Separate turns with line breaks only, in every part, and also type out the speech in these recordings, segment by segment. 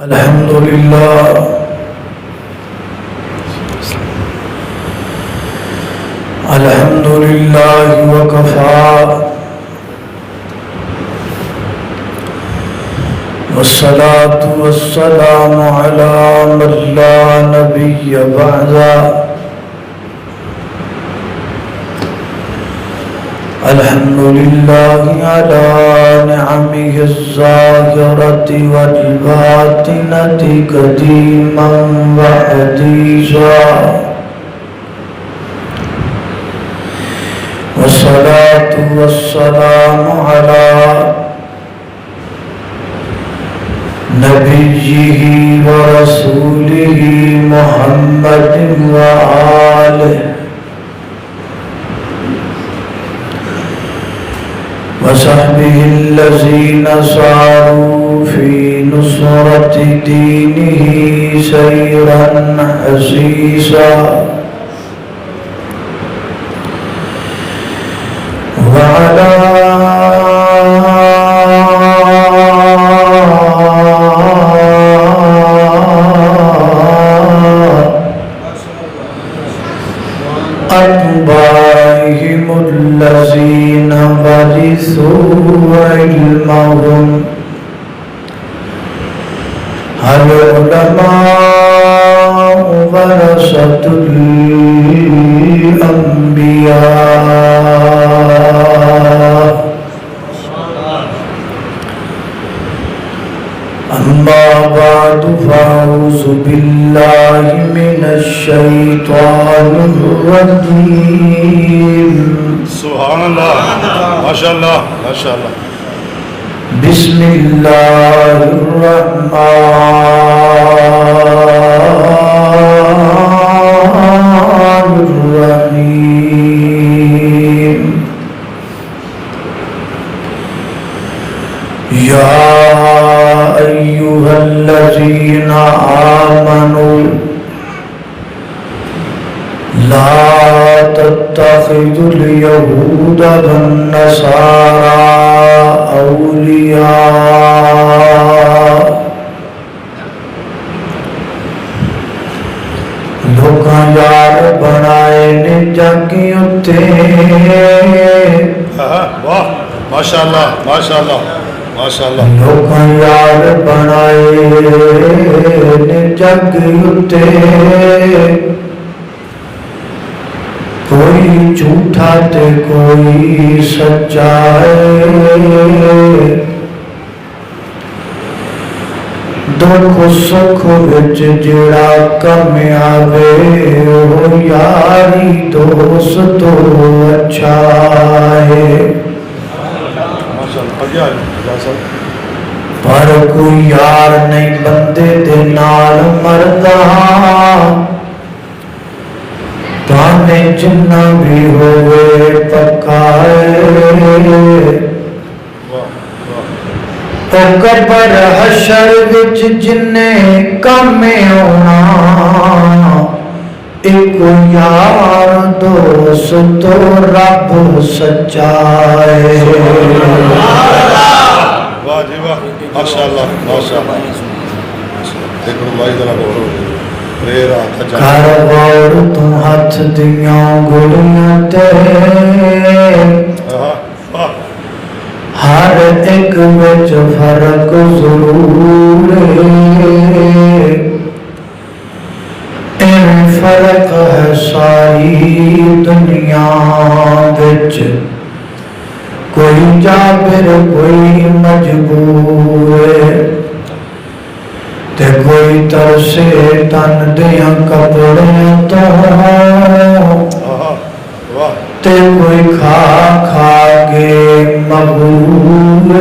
الحمد لله الحمد لله وكفى والصلاة والسلام على من لا نبي بعده الحمد لله على نعمه الظاهرة والباطنة قديما وحديثا والصلاة والسلام على نبيه ورسوله محمد وآله وصحبه الذين ساروا في نصرة دينه سيرا حسيسا وعلى أتباعهم الذين ورثوا علمهم العلماء ورثة الأنبياء أما بعد فأعوذ بالله من الشيطان الرجيم
سبحان اللہ ماشاء اللہ ماشاء اللہ
بسم الله الرحمن الرحيم يا أيها الذين آمنوا لا تتخذوا اليهود والنصارى أولياء لوکاں یار بنائے نے جاگی اتے
واہ ماشاء اللہ ماشاء اللہ ماشاء اللہ
لوکاں یار بنائے نے جاگی اتے کوئی جھوٹا تے کوئی سچا ہے دکھ سکھ وچ جڑا کم آوے وہ یاری دوست تو اچھا ہے پر کوئی یار نہیں بندے دے نال مردا پانے جنہ بھی ہوئے پکائے تو قبر حشر وچ جنے کم ہونا ایک یار دوست تو رب سچا ہے
واہ جی واہ ماشاء اللہ ماشاء اللہ دیکھو بھائی ذرا بولو
کر غور تو ہاتھ دیاں گڑیاں تے ہر ایک وچ فرق ضرور ہے ایویں فرق ہے ساری دنیا وچ کوئی جابر کوئی مجبور ہے تے کوئی ترسے تن دیاں کپڑیاں تو تے کوئی کھا کھا کے مغرور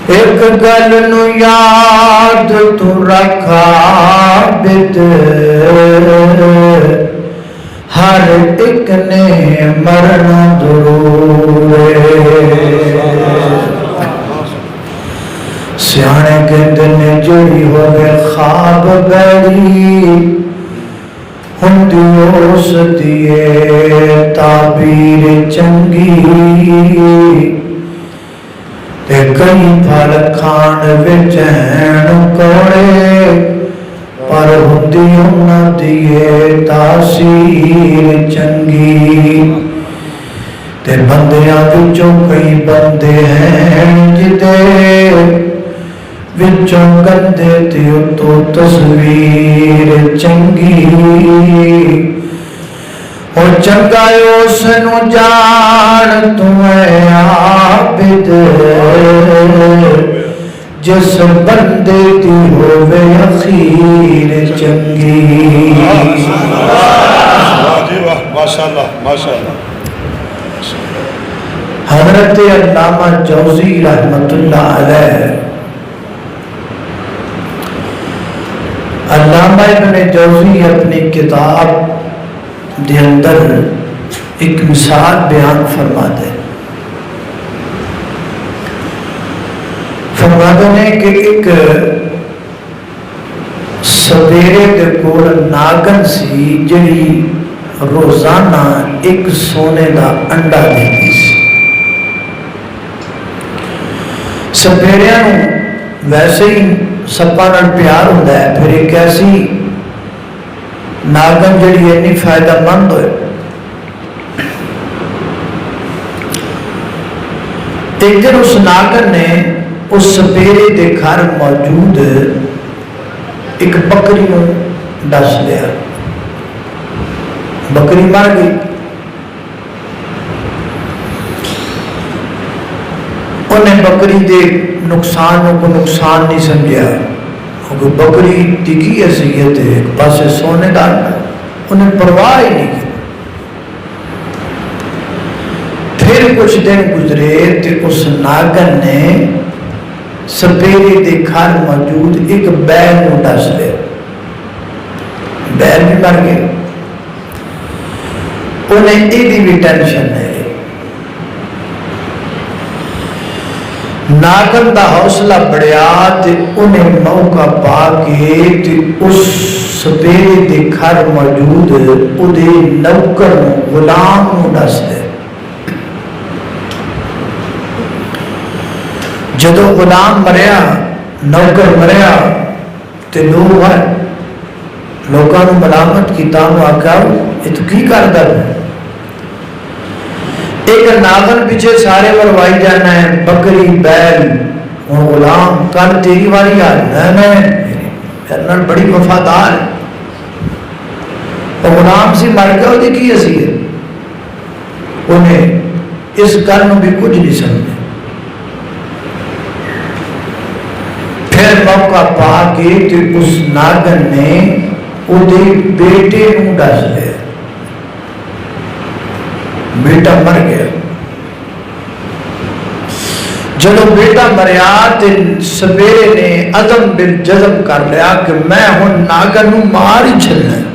ایک گل نو یاد تو رکھا بد ہر ایک نے مرنا ضرور سیانے کہندے نے جڑی ہوئے خواب بیڑی ہندی اس دیئے تعبیر چنگی کئی پھل کھان وچ ہیں کوڑے پر ہوندی انہاں دی تاثیر چنگی تے بندیاں وچوں کئی بندے ہیں جدے وچوں گندے تے تو تصویر چنگی او چنگا اس نو جان تو اے عابد جس بندے دی ہووے اخیر چنگی
ماشاءاللہ ماشاءاللہ
حضرت علامہ جوزی رحمت اللہ علیہ علامہ ابن جوزی اپنی کتاب دے اندر ایک مثال بیان فرماتے ہیں کہ ایک سویرے دے کول ناگن سی جڑی روزانہ ایک سونے دا انڈا دیتی سی سپیڑیاں ویسے ہی سپاں نال پیار ہوتا ہے پھر ایک ایسی ناگن جڑی اتنی فائدہ مند ہوئے ایک دن اس ناگن نے اس سپیرے دے گھر موجود ایک بکری کو ڈس لیا بکری مر گئی انہیں بکری دے نقصان کو نقصان نہیں سمجھا کیونکہ بکری دی کی حیثیت ہے ایک پاسے سونے دار انہیں پرواہ ہی نہیں کی پھر کچھ دن گزرے تو اس ناگن نے سپیرے دے گھر موجود ایک بیل کو ڈس لیا بیل بھی مر گئے انہیں ایدی بھی ٹینشن ہے ناگن دا حوصلہ بڑھیا تے انہیں موقع پا کے تے اس سپیرے دے گھر موجود اودے نوکر غلام نو ڈس دے جدو غلام مریا نوکر مریا تے لوگاں نو ملامت کی تانو آکھیا یہ تو کی کردا ہے ایک ناگن پیچھے سارے مروائی جانا ہے بکری بیل اور غلام کل تیری واری آ رہا بڑی وفادار ہے اور غلام سی مر گیا وہ کی اسی ہے انہیں اس گل میں بھی کچھ نہیں سمجھے پھر موقع پا کے تو اس ناگن نے وہ بیٹے نو ڈس لیا بیٹا مر گیا جدو بیٹا مریا تے سویرے نے عزم بالجزم کر لیا کہ میں ہن ناگن نو مار ہی چھلنا ہے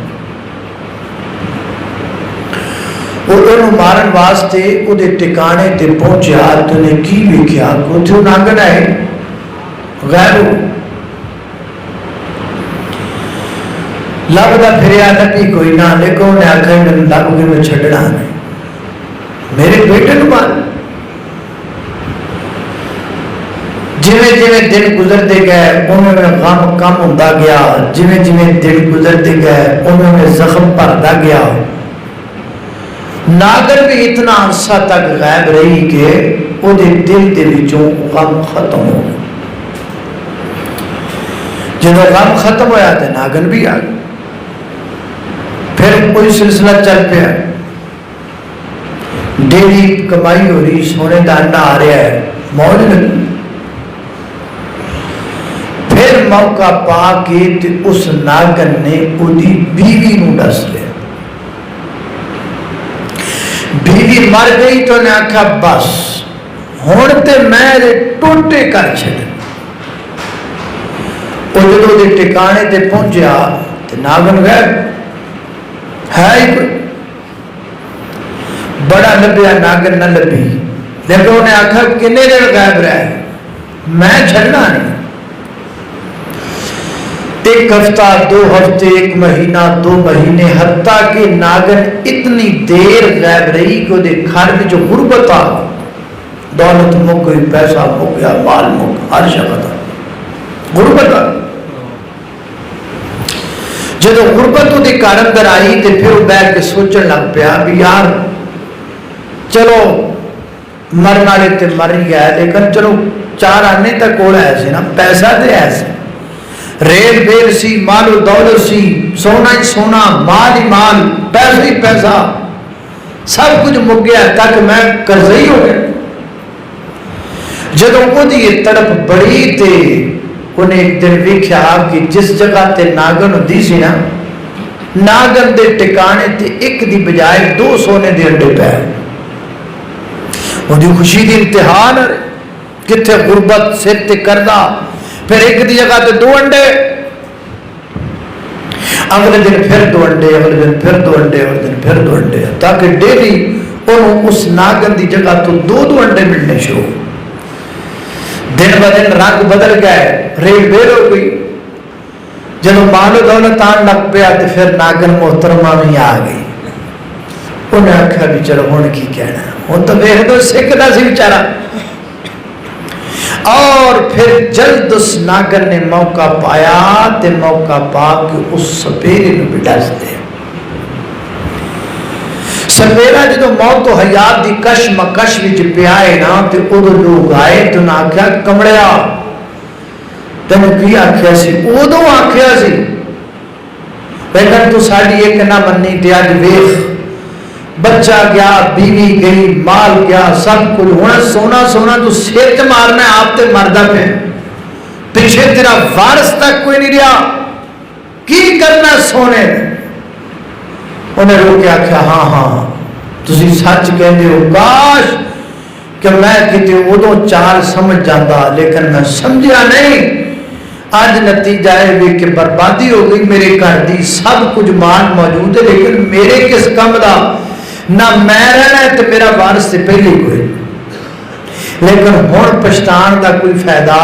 وہ مارن واسطے وہ ٹکانے تے پہنچیا تو نے کی ویکھیا کہ اتھے ناگن آئے غیر لبدا پھریا نبی کوئی نہ لیکن انہیں آکھا میں لب کے میں چھڑنا نہیں میرے بیٹے نو مار جویں جویں دن گزرتے گئے انہوں میں غم کم ہوتا گیا جویں جویں دن گزرتے گئے انہوں میں زخم بھرتا گیا ناگن بھی اتنا عرصہ تک غائب رہی کہ وہ دل دے وچوں غم ختم ہو گیا جب غم ختم ہویا تو ناگن بھی آ گیا پھر کوئی سلسلہ چل پیا ڈیلی کمائی ہو رہی سونے دا انڈا آ رہا ہے موج لگی پھر موقع پا کے اس ناگن نے اودی بیوی نو ڈس لیا بیوی مر گئی تو نے آکھا بس ہن تے میں ٹوٹے کر چھڑ وہ جدو دے ٹکانے تے پہنچیا تے ناگن غائب ہے ہی کوئی بڑا لبیا ناگن نہ لبی لیکن انہیں آکھا کنے دن غائب رہے میں چھڑنا نہیں ایک ہفتہ دو ہفتے ایک مہینہ دو مہینے حتیٰ کہ ناگن اتنی دیر غائب رہی کہ وہ گھر میں جو غربت آ دولت مک گئی، پیسہ مک گیا، مال مک، ہر شے ختم، غربت آ گئی۔ جدو غربت وہ گھر اندر آئی تو پھر وہ بیٹھ کے سوچن لگ پیا بھی یار چلو مرن والے تے مر گیا، لیکن چلو چار آنے تک کول ہے سی نا، پیسہ تے ہے سی، ریل بیل سی، مال و دولت سی، سونا ہی سونا، مال ہی مال، پیسہ ہی پیسہ، سب کچھ مک گیا تک میں قرضے ہی ہو گیا۔ جدو وہ یہ تڑپ بڑی تے انہیں ایک دن ویکھیا کہ جس جگہ تے ناگن ہوندی سی نا، ناگن دے ٹکانے تے ایک دی بجائے 2 سونے دے انڈے پے، وہ دی خوشی دی انتہا نہ رہے، کتھے غربت سر تے کردہ، پھر ایک دی جگہ تے 2 انڈے، اگلے دن پھر 2 انڈے، اگلے دن پھر 2 انڈے، اگلے دن پھر 2 انڈے، تاکہ ڈیلی انہوں اس ناگن دی جگہ تو 2 انڈے ملنے شروع۔ دن ب دن رنگ بدل گئے، ریل بیل ہو گئی، جب مال و دولت آن لگ پیا تو پھر ناگن محترمہ میں آ گئی۔ انہیں آکھا بھی چلو ہن کی کہنا، ہن تو ویکھ دو سکھدا سی بیچارہ۔ اور پھر جلد اس ناگن نے موقع پایا تے موقع پا کے اس سپیرے نو بھی ڈس دے۔ سپیرا جدو موت و حیات دی کشمکش وچ پیائے نا تے ادو لوگ آئے تو نہ آکھیا کمڑیا تینوں کی آکھیا سی، ادو آکھیا سی لیکن تو ساڈی ایک نہ مننی تے اج ویکھ بچہ گیا، بیوی گئی، مال گیا، سب کچھ ہونا سونا سونا تو سر تے مارنا آپ تے مردہ پہ، پیچھے تیرا وارث تک کوئی نہیں رہا، کی کرنا سونے نے؟ انہیں رو کے آکھیا ہاں ہاں تسی سچ کہندے ہو، کاش کہ میں کتے ادو چال سمجھ جاتا، لیکن میں سمجھا نہیں۔ آج نتیجہ ہے بھی کہ بربادی ہو گئی میرے گھر دی، سب کچھ مال موجود ہے لیکن میرے کس کم دا، نہ میں رہنا ہے تو میرا وارث سے پہلے کوئی، لیکن ہن پچھتان دا کوئی فائدہ۔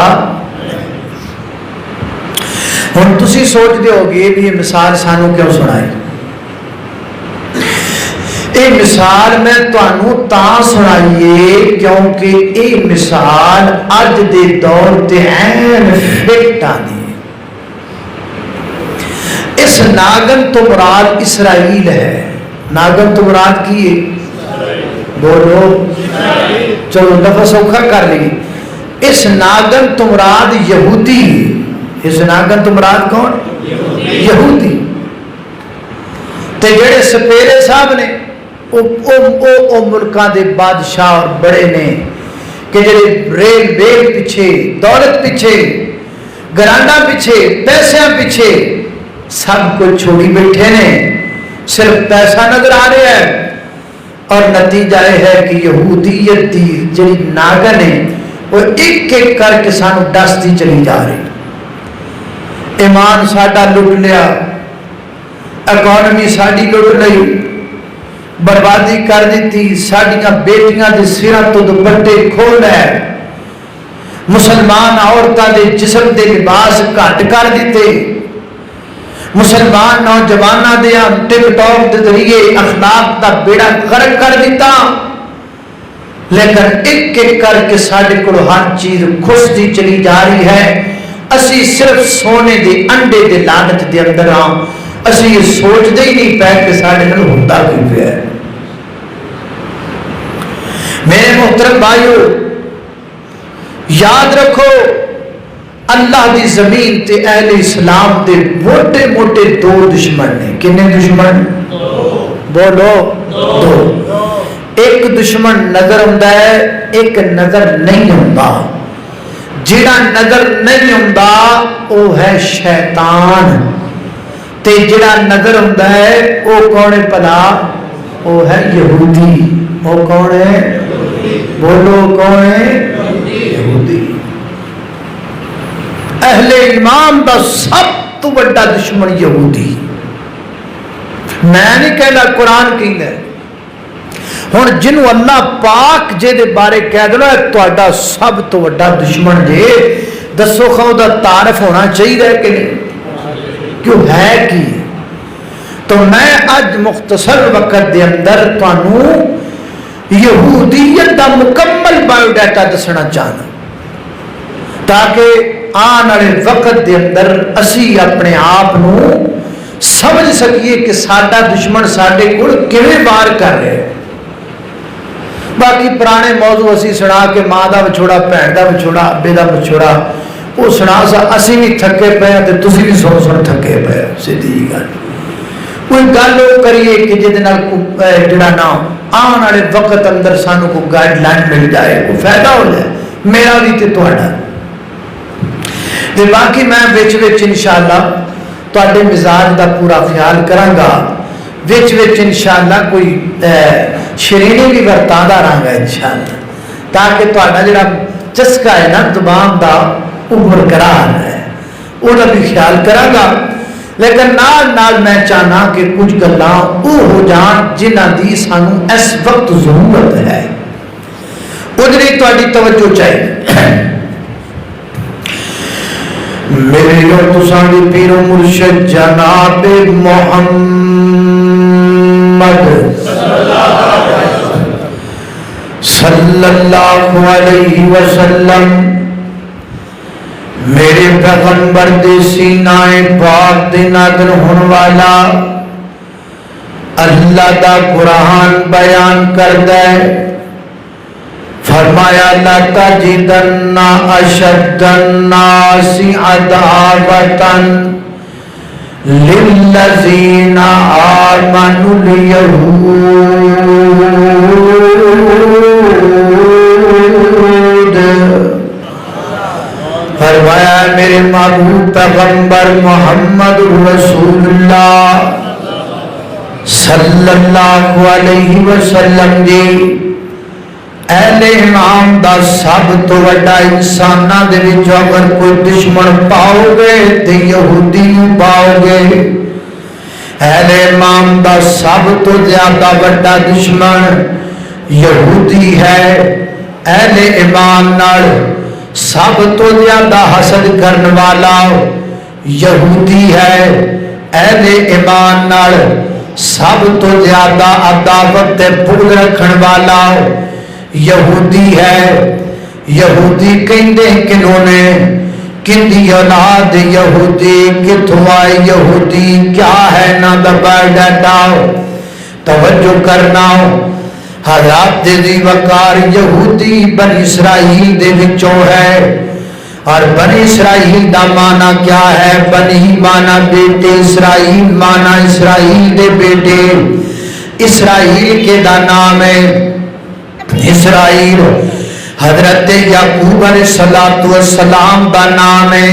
ہن تسی سوچ دے ہوگے بھی یہ مثال سانو کیوں سنائی؟ یہ مثال میں تانوں تاں سنائیے کیونکہ یہ مثال اج دے دور تے عین فٹ آندی ہے۔ اس ناگن تو مراد اسرائیل ہے۔ ناگن تو مراد کی ہے؟ بولو چلو نفس اوکھا کر لی۔ اس ناگن تو مراد یہودی ہے۔ اس ناگن تو مراد کون؟ یہودی۔ تے جڑے سپیرے صاحب نے او ملکاں دے بادشاہ اور بڑے نے کہ جڑے ریل بیل پیچھے، دولت پیچھے، گرانڈا پیچھے، پیسے پیچھے سب کو چھوڑی بیٹھے نے، صرف پیسہ نظر آ رہا ہے۔ اور نتیجہ یہ ہے کہ یہودیت دی جڑی ناگن ہے وہ ایک ایک کر کے سانو ڈستی چلی جا رہی۔ ایمان ساڈا لٹ لیا، اکانومی ساڈی لٹ لئی، بربادی کر دیتی، ساڈیاں بیٹیاں دے سراں تو دوپٹے کھول ہے، مسلمان عورتاں دے جسم دے لباس گھٹ کر دیتے، مسلمان نوجواناں دے ٹک ٹاک دے ذریعے اخلاق دا بیڑا غرق کر دیتا، لیکن ایک ایک کر کے ساڈے کول ہر چیز کھستی چلی جا رہی ہے۔ اسی صرف سونے دے انڈے دے لالچ دے اندر ہاں، اسی یہ سوچ دے ہی نہیں پہ کہ ساڈے نال ہوندا کی پیا ہے۔ میرے محترم بھائیو یاد رکھو، اللہ دی زمین تے اہل اسلام دے موٹے موٹے 2 دشمن نے۔ کنے دشمن؟ بولو 2۔ ایک دشمن نظر ہوندا ہے، ایک نظر نہیں ہوندا۔ جڑا نظر نہیں ہوندا وہ ہے شیطان، تے جڑا نظر ہوندا ہے وہ کون ہے بھلا؟ وہ ہے یہودی۔ وہ کون ہے؟ بولو کون ہے؟ یہودی۔ اہل ایمان دا سب تو بڑا دشمن یہودی۔ میں نہیں کہنا، قرآن کہندا ہے۔ ہن جنوں اللہ پاک جے دے بارے کہہ دینا تہاڈا سب تو بڑا دشمن جے، دسو خو دا تعارف ہونا چاہیے کہ نہیں؟ کیوں ہے کی؟ تو میں اج مختصر وقت دے اندر تانوں یہودیت کا مکمل بایو ڈیٹا دسنا چاہنا تاکہ آنے والے وقت دے اندر اسی اپنے آپ نو سمجھ سکیے کہ ساڈا دشمن ساڈے کول کیویں وار کر رہے ہیں۔ باقی پرانے موضوع اسی سنا کے ماں دا وچھوڑا، بھن دا وچھوڑا، ابے دا وچھوڑا وہ سنا سا اسی بھی تھکے پے تے تسی بھی سن تھکے پے، سیدھی جی گل۔ کوئی گل وہ کریے کہ جہد جڑا نا آنے والے وقت اندر سانو کوئی گائیڈ لائن مل جائے، کوئی فائدہ ہو جائے میرا بھی تے تہاڈا۔ تے باقی میں وچ وچ انشاءاللہ تواڈے مزاج دا پورا خیال کراں گا، وچ وچ انشاءاللہ کوئی شرینی بھی ورتاں رہاں گا انشاءاللہ، تاکہ تہاڈا جڑا چسکا ہے نا زبان دا وہ برقرار ہے، وہ بھی خیال کراں گا۔ لیکن نال میں چاہنا کہ کچھ گلاں وہ ہو جان جنہاں دی سانو اس وقت ضرورت ہے، ادھر تہاڈی توجہ چاہیے۔ میرے اور تساں دی پیر و مرشد جناب محمد صلی اللہ علیہ وسلم میرے پیغمبر دے سینہ پاک دے نازل ہون والا اللہ دا قرآن بیان کردہ ہے، فرمایا لا تجدن اشد الناس عداوة للذین آمنوا اليہود، فرمایا میرے محبوب پیغمبر محمد رسول اللہ صلی اللہ علیہ وسلم جی اہل امام دا سب تو بڑا انساناں دے وچ اگر کوئی دشمن پاؤ گے تے یہودی پاؤ گے۔ اہل امام دا سب تو زیادہ بڑا دشمن یہودی ہے، اہل امام نال سب تو زیادہ حسد کرنے والا یہودی ہے، اہل ایمان نال سب تو زیادہ عداوت تے بغض رکھن والا یہودی ہے۔ یہودی کہندے کنوں نے، کندی اولاد یہودی، کتھوں آئے یہودی، کیا ہے نا دا بایو ڈیٹا، توجہ کرنا۔ حضرات دی وقار یہودی بنی اسرائیل دے وچوں ہے، اور بنی اسرائیل دا معنی کیا ہے؟ بنی معنی بیٹے، اسرائیل معنی اسرائیل دے بیٹے، اسرائیل کے دا نام ہے اسرائیل، حضرت یعقوب علیہ السلام دا نام ہے۔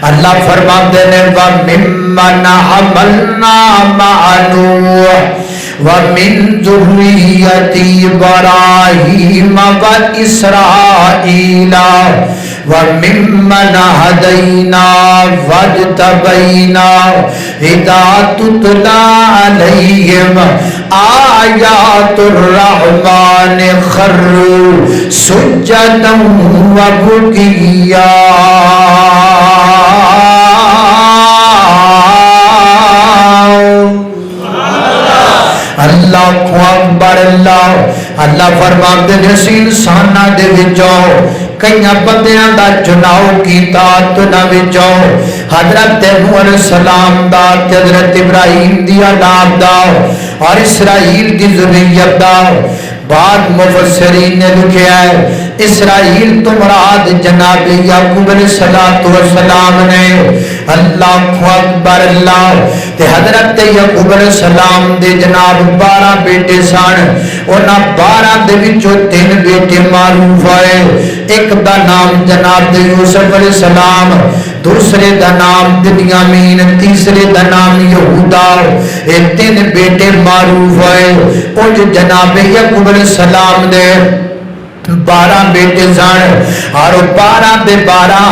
اللہ فرماتے ہیں وَمِمَّنْ حَمَلْنَا مَعَ نُوحٍ وَمِن ذُرِّيَّةِ إِبْرَاهِيمَ وَإِسْرَائِيلَ وَمِمَّنْ هَدَيْنَا وَاجْتَبَيْنَا إِذَا تُتْلَى عَلَيْهِمْ آيَاتُ الرَّحْمَنِ خَرُّوا سُجَّدًا وَبُكِيًّا۔ اللہ اکبر اللہ۔ اللہ فرماتے ہیں اسی انساناں دے وچوں کئیاں بندیاں دا چناؤ کیتا، تنہاں وچوں حضرت نوح علیہ السلام دا، حضرت ابراہیم دی اولاد دا، اور اسرائیل دی ذریت دا۔ بعد مفسرین نے لکھا ہے اسرائیل تو مراد جناب یعقوب علیہ السلام نے۔ اللہ اکبر اللہ۔ تے حضرت یعقوب علیہ السلام دے جناب 12 بیٹے سن، انہاں 12 دے وچوں 3 بیٹے معروف ہوئے۔ ایک دا نام جناب یوسف علیہ السلام، دوسرے دا نام بنیامین، تیسرے دا نام یہودا۔ یہ 3 بیٹے معروف ہوئے۔ انج جناب یعقوب علیہ السلام دے 12 بیٹے سن، اور 12 دے 12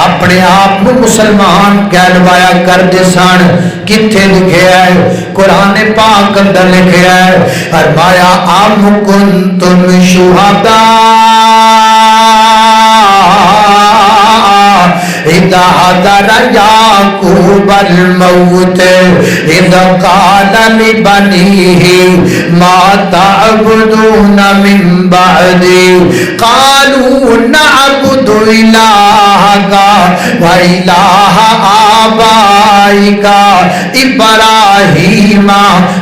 اپنے آپ کو مسلمان کہلوایا کرتے سن۔ کتھے لکھے ہے؟ قرآن پاک اندر لکھے ہے، فرمایا ام کنتم شہداء إذا حضر يعقوب الموت إذ قال لبنيه ما تعبدون من بعدي قالوا نعبد إلهك وإله آبائك إبراهيم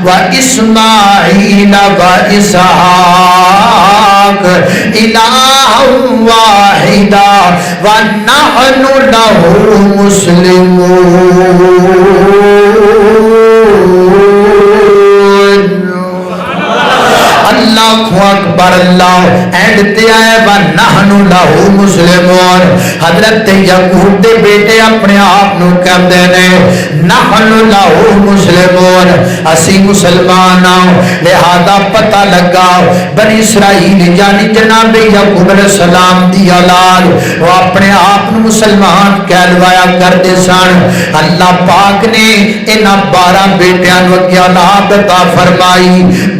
وإسماعيل وإسحاق إلها واحدا ونحن له مسلمون. اللہ اکبر. اللہ اینڈ تے آئے وَنَحْنُ لَهُ مُسْلِمُونَ. حضرت یعقوب دے بیٹے اپنے آپ نو کہندے نے نحن لَهُ مُسْلِمُونَ, اسی مسلمان ہاں. لہذا پتہ لگا بنی اسرائیل یعنی جناب یعقوب علیہ السلام دی اولاد وہ اپنے آپ نو مسلمان کہلوایا کرتے سن. اللہ پاک نے انہاں 12 بیٹیاں نو کی اولاد عطا فرمائی.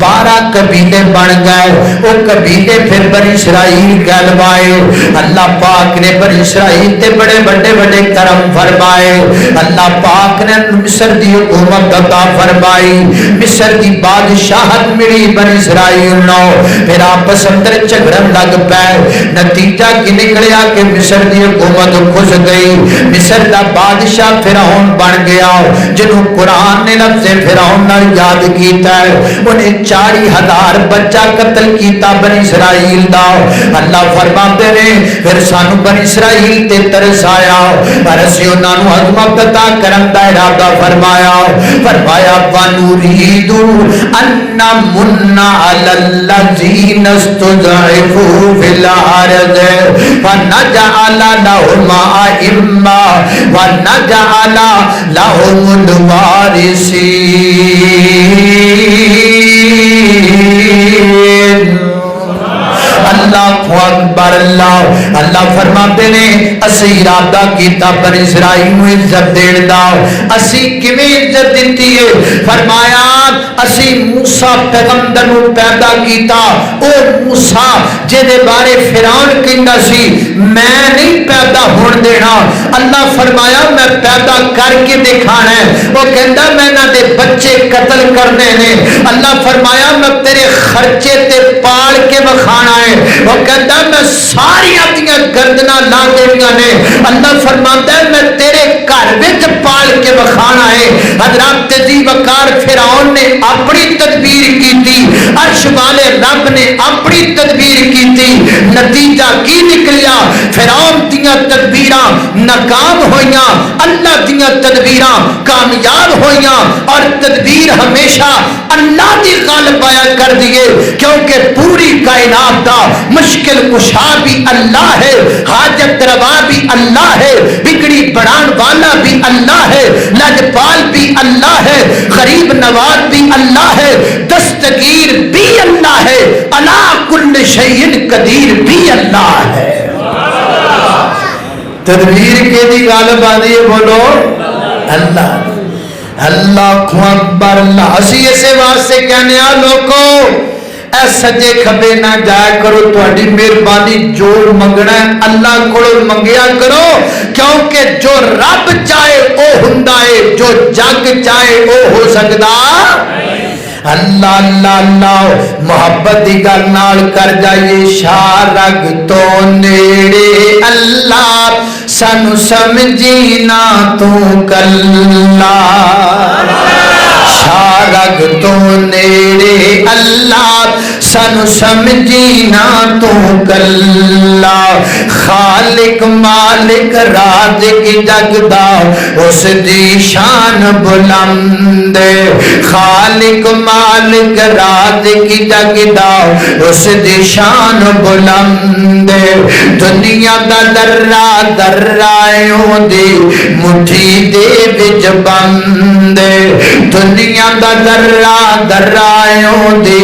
12 قبیلے بن گئے. وہ قبیلے پھر بنی اسرائیل کہلوائے. اللہ پاک نے بنی اسرائیل تے بڑے بڑے بڑے کرم فرمائے. اللہ پاک نے مصر دی حکومت عطا فرمائی. مصر دی بادشاہت ملی بنی اسرائیل نو. پھر آپس اندر جھگڑن لگ پے. نتیجہ کی نکلیا کہ مصر دی حکومت کھس گئی. مصر دا بادشاہ فرعون بن گیا جنہوں قرآن نے لفظ فرعون نال یاد کیتا ہے. انہیں 40,000 بچہ قتل کیتا بنی اسرائیل دا. اللہ فرماتے نے پھر سانو بنی اسرائیل تے ترس آیا پر اسی انہاں نو عظمت عطا کرن دا ارادہ فرمایا. فرمایا وَنُرِيدُ أَن نَّمُنَّ عَلَى الَّذِينَ اسْتُضْعِفُوا فِي الْأَرْضِ وَنَجْعَلَ لَهُمْ أَئِمَّةً وَنَجْعَلَ لَهُمُ الْوَارِثِينَ. اللہ اکبر. اللہ اللہ فرماتے نے اسی ارادہ کیتا بنی اسرائیل نو عزت دین دا. اسی کیویں عزت دتی ہے؟ فرمایا اسی موسیٰ پیغمبر نو پیدا کیتا. او موسیٰ جے دے بارے فرعون کہندا سی میں نہیں پیدا ہون دینا. اللہ فرمایا میں پیدا کر کے دکھانا ہے. وہ کہندا میں نہ دے بچے قتل کرنے نے. اللہ فرمایا میں تیرے خرچے تے پال کے وکھانا ہے. وہ کہتا ہے میں ساری اپنی گردنا لا دینیاں نے. اللہ فرماتا ہے میں تیرے گھر وچ پال کے وکھانا ہے. حضرت ذی وقار فرعون نے اپنی تدبیر کیتی. عرش والے رب نے اپنی تدبیر کیتی. نتیجہ کی نکلیا؟ فرعون دیاں تدبیراں ناکام ہوئیاں, اللہ دیاں تدبیراں کامیاب ہوئیاں. اور تدبیر ہمیشہ اللہ دی غالب آیا کر دیے کیونکہ پوری کائنات دا مشکل کشا بھی اللہ ہے, حاجت روا بھی اللہ ہے, بگڑی بڑھان والا بھی اللہ ہے, لجپال بھی اللہ ہے, غریب نواز بھی اللہ ہے, دستگیر بھی اللہ ہے, علی کل شیء قدیر بھی اللہ ہے. تدبیر کے دی غالب آدھی ہے بولو اللہ. اللہ اکبر. اللہ اسی اسے واسطے کہنے آ لوگوں اے سجے کھبے نہ جایا کرو. تہاڈی مہربانی جو منگنا ہے اللہ کولوں منگیا کرو کیونکہ جو رب چاہے او ہوندا ہے, جو جگ چاہے او ہو سکدا. اللہ اللہ اللہ محبت دی گل نال کر جائیے. شارگ تو نیڑے اللہ سانو سمجھی نہ تو کلا. شارگ تو نیڑے اللہ سانو سمجھی نہ تو کلا. خالق مالک رازق جگدا اس دی شان بلند. خالق مالک رازق جگدا اس دی شان بلند. دنیا دا ذرہ ذرہ دی مٹھی دے وچ بند. دنیا نبیاں دا درا درایوں دے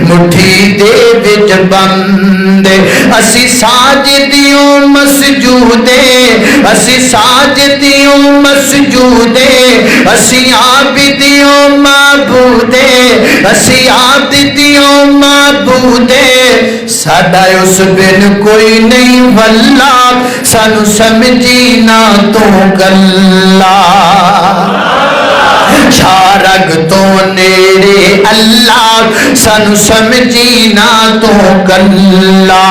مٹھی دے وچ بندے اسی ساجدیوں مسجودے اسی ساجدیوں مسجودے اسی عابدیوں معبودے اسی عابدیوں معبودے ساڈا اس بن کوئی نہیں واللہ سانو سمجھی نہ تو گلا شارگ تو نیڑے اللہ سانو سمجھی نہ تو گلا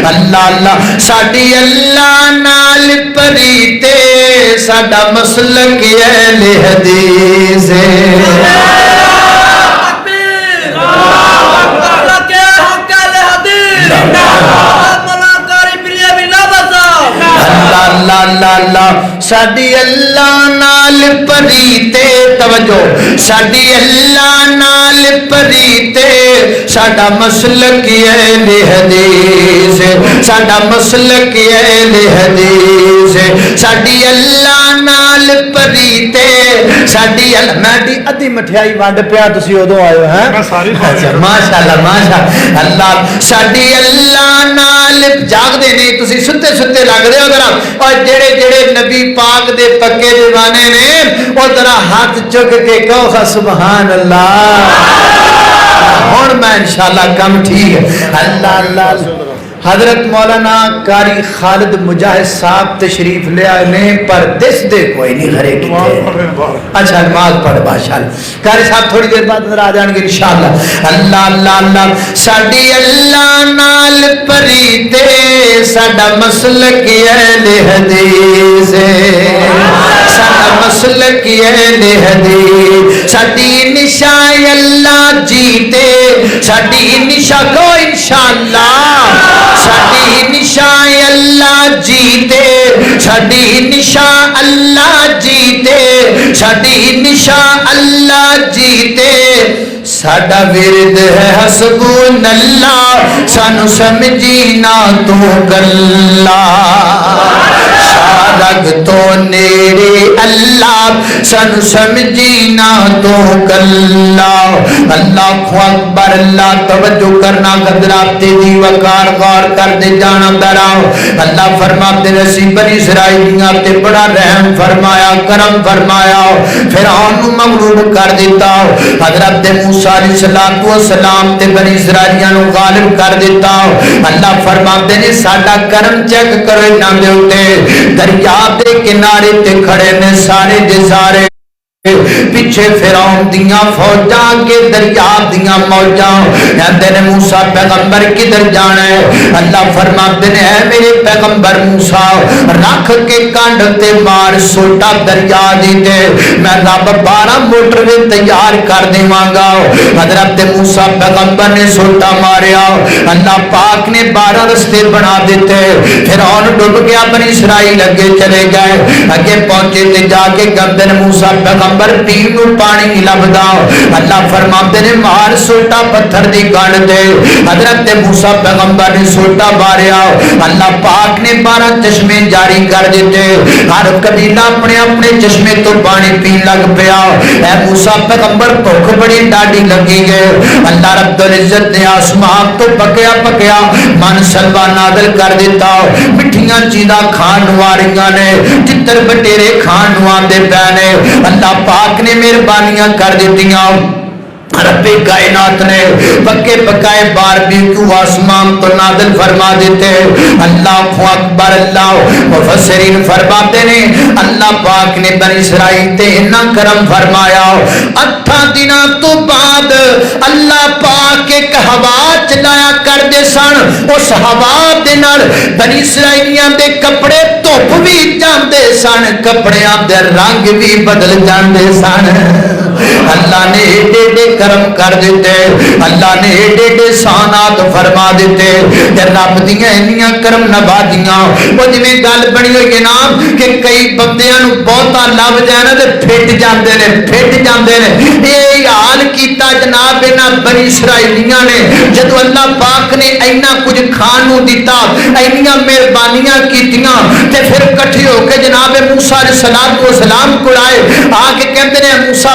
اللہ اللہ ساڈی اللہ نال پریتے ساڈا مسلک اہل حدیث ہے اللہ اللہ اللہ ساڈی اللہ نال پریتے توجہ ساڈی اللہ نال پریتے ساڈا مسلک اہل حدیث ساڈا مسلک اہل حدیث ساڈی اللہ نال پریتے ساڈی میں دی ادھی مٹھائی ونڈ پیا تسی اودوں آئے ہیں ماشاءاللہ ماشاءاللہ اللہ ساڈی اللہ نال جاگ دے نہیں تسی ستے ستے لگ دے ہو ذرا اور جڑے جڑے نبی پاک دے پکے دیوانے نے وہ ذرا ہاتھ چک کے کہو سبحان اللہ ہن میں انشاءاللہ کم ٹھیک ہے اللہ اللہ حضرت مولانا قاری خالد مجاہد صاحب تشریف لے آئے نے پر دس دے کوئی نہیں گھرے کی اچھا نماز پڑھ باشاءاللہ قاری صاحب تھوڑی دیر بعد نظر آ جائیں گے انشاءاللہ اللہ اللہ اللہ ساڈی اللہ نال پریتے ساڈا مسلک اہل حدیث ساڈا مسلک اہل حدیث ساڈی نشان اللہ جیتے ساڈی نشان کو انشاءاللہ ساڈی نشان اللہ جیتے ساڈی نشان اللہ جیتے ساڈی نشان اللہ جیتے ساڈا ورد ہے حسبون اللہ سانو سمجھی نہ تو گلا شارگ تو نیڑے اللہ سانو سمجھی نہ تو گلا اللہ اکبر اللہ توجہ کرنا حضرات دی وقار غور کر دے جانا دراؤ اللہ فرماتے رسی بنی اسرائیلیاں تے بڑا رحم فرمایا کرم فرمایا فرعون نو مغلوب کر دیتا حضرت موسیٰ علیہ السلام تے بنی اسرائیلیاں نو غالب کر دیتا اللہ فرماتے نے ساڈا کرم چیک کرو انہاں دے اوتے دریا دے کنارے تے کھڑے نے سارے دے سارے پیچھے فرعون دیاں فوجاں کے دریا دیاں موجاں کہندے نے موسیٰ پیغمبر کدھر جانا ہے اللہ فرماتے نے اے میرے پیغمبر موسیٰ رکھ کے کانڈ تے مار سوٹا دریا دیتے میں رب 12 موٹر میں تیار کر دیواں گا حضرت موسیٰ پیغمبر نے سوٹا ماریا اللہ پاک نے 12 رستے بنا دیتے فرعون ڈوب گیا بنی اسرائیل اگے چلے گئے اگے پہنچے تے جا کے گردن موسیٰ پیغمبر پیر نو پانی نہیں لبدا اللہ فرماتے نے مار سوٹا پتھر دی گنڈ دے حضرت موسیٰ پیغمبر نے سوٹا ماریا اللہ پاک نے 12 چشمے جاری کر دیتے ہر قبیلہ اپنے اپنے چشمے تو پانی پین لگ پیا اے موسیٰ پیغمبر بھوک بڑی ڈاڈی لگی گئے اللہ رب العزت نے آسمان تو پکیا پکیا من سلوا نازل کر دیتا مٹھیاں چیزاں کھان نواریاں نے چتر بٹیرے کھان نواندے پینے اللہ پاک نے مہربانیاں کر دیتیاں رب کائنات نے پکے پکائے باربیکیو آسمان تو نازل فرما دیتے اللہ اکبر اللہ مفسرین فرماتے نے اللہ پاک نے بنی اسرائیل تے اتنا کرم فرمایا 8 دنوں تو بعد اللہ پاک ایک ہوا چلایا کر دے سن اس ہوا دے نال بنی اسرائیلیاں دے کپڑے دھوپ بھی جاندے سن کپڑیاں دے رنگ بھی بدل جاندے سن اللہ نے ایڈے کرم کر دیتے اللہ نے ایڈے سانات فرما دیتے رب دیاں انیاں کرم نوازیاں وہ جویں گل بنی ہوئی نا کہ کئی بندیاں نو بہتا لب جائے نا تے پھٹ جاندے نے یہ حال کیتا جناب انہاں بنی اسرائیلیاں نے جدوں اللہ پاک نے اینا کچھ کھان نو دتا اینیاں مہربانیاں کیتیاں تے پھر کٹھے ہو کے جناب موسیٰ علیہ السلام کو آئے آ کے کہندے نے موسیٰ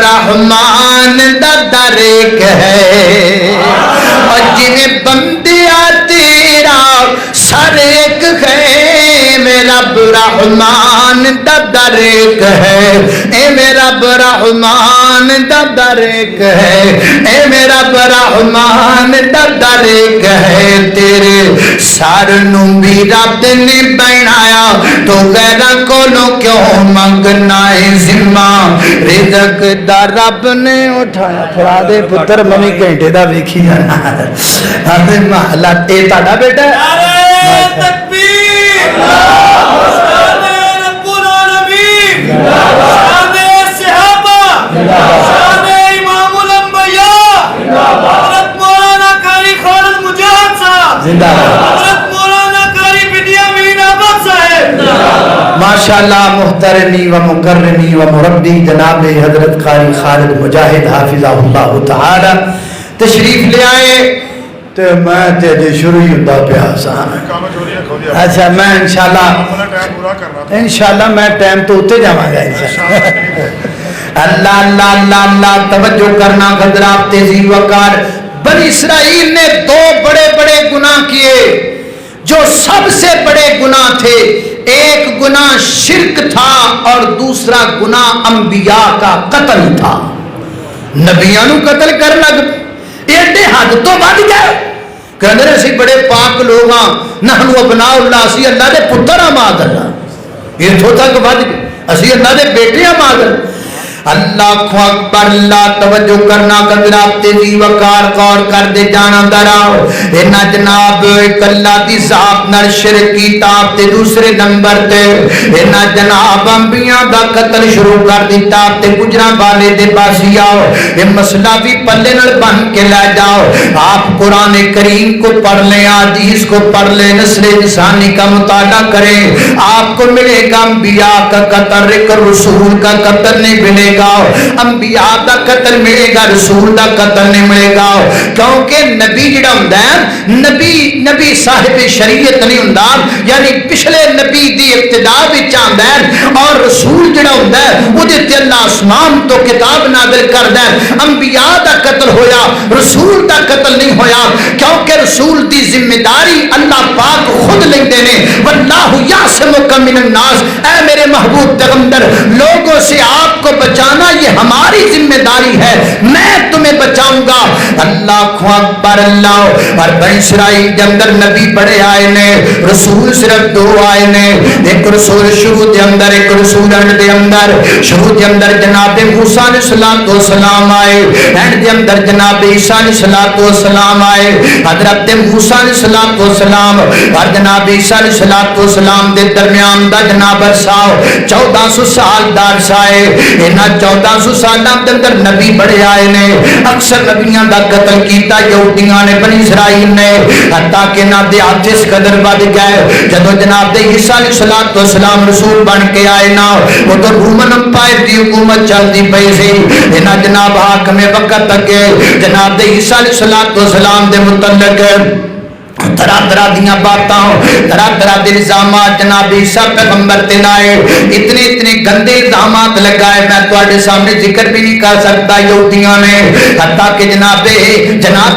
رحمان دا در ایک ہے اور جنہیں بندیا تیرا سر ایک ہے میرا رحمان دا در ایک ہے اے میرا رحمان دا در ایک ہے اے میرا رحمان دا در ایک ہے تیرے سر نو بھی رب نے بنایا تو غیرہ کولوں کیوں منگنا ہے ذمہ رزق دا رب نے اٹھایا پھڑا دے پتر ممی گھنٹے دا ویکھی جانا ہمیں محلہ اے تاڑا بیٹا
نعرہ تکبیر شان رب العالمین شان صحابہ شان امام الانبیاء حضرت مولانا قاری خالد مجاہد صاحب
زندہ
حضرت مولانا قاری بنیامین احمد صاحب
ماشاءاللہ محترمی و مکرمی و مربی جناب حضرت قاری خالد مجاہد حافظہ اللہ تعالی تشریف لے آئے تو میں تے جے شروع ہی ہوتا پیاسا اچھا میں انشاءاللہ میں ٹائم تو اتے جاؤں گا اللہ اللہ اللہ اللہ توجہ کرنا حضرات تیزی وقار بنی اسرائیل نے دو بڑے بڑے گناہ کیے جو سب سے بڑے گناہ تھے ایک گناہ شرک تھا اور دوسرا گناہ انبیاء کا قتل تھا نبیاں نو قتل کر لگ ایڈے حد تو بڑھ گئے کہنے اسی بڑے پاک لوگ ہاں نحنو ابناء اللہ اسی اللہ دے پتر آماد اللہ یہ تو تک بڑھ گئے اسی اللہ دے بیٹے آماد اللہ اللہ اکبر اللہ توجہ کرنا قدرات تیزی وقار غور کر دے جانا دراؤ اینا جناب ایک اللہ دی ذات نر شرک کی تاب تے دوسرے نمبر تے اینا جناب انبیاء دا قتل شروع کر دی تاب تے گجران والے دے باسی آؤ یہ مسئلہ بھی پلے نل بن کے لے جاؤ آپ قرآن کریم کو پڑھ لیں حدیث کو پڑھ لیں نسل انسانی کا مطالعہ کریں آپ کو ملے گا انبیاء کا قتل ایک رسول کا قتل نہیں ملے گا انبیاء دا قتل ملے گا رسول دا قتل نہیں ملے گا کیونکہ نبی جڑا ہوندا ہے نبی صاحب شریعت نہیں ہوندا یعنی پچھلے نبی دی ابتدا وچ آندا ہے اور رسول جڑا ہوندا ہے اودے تے اللہ آسمان تو کتاب نازل کردا ہے انبیاء دا قتل ہویا رسول دا قتل نہیں ہویا کیونکہ رسول دی ذمہ داری اللہ پاک خود لیندے نے واللہ یعصمک من الناس اے میرے محبوب پیغمبر لوگوں سے آپ کو بچانا یہ ہماری ذمہ داری ہے میں تمہیں بچاؤں گا اللہ اکبر اللہ اور بنی اسرائیل کے اندر نبی بڑے آئے نے رسول صرف دو آئے نے ایک رسول شروع کے اندر ایک رسول اینڈ کے اندر شروع کے اندر جناب موسیٰ علیہ السلام آئے اینڈ کے اندر جناب عیسیٰ علیہ السلام آئے حضرت موسیٰ علیہ السلام اور جناب عیسیٰ علیہ السلام دے درمیان دا جناب عرصہ 1400 سال دا عرصہ ہے انہاں 1400 سالاں دے اندر نبی بڑے آئے نے اکثر نبیاں دا قتل کیتا یہودیاں نے بنی اسرائیل نے حتیٰ کہ نہ دے ہاتھ اس قدر بڑھ گئے جدو جناب دے عیسیٰ علیہ السلام رسول بن کے آئے نا وہ تو رومن امپائر دی حکومت چلتی پئی سی انہاں جناب حاکم وقت تک جناب دے عیسیٰ علیہ السلام دے متعلق طرح طرح دیاں باتاں طرح طرح دے الزامات جناب عیسیٰ پیغمبر تے لائے اتنے گندے الزامات لگائے میں تواڈے سامنے ذکر بھی نہیں کر سکتا یہودیاں نے حتیٰ کہ جناب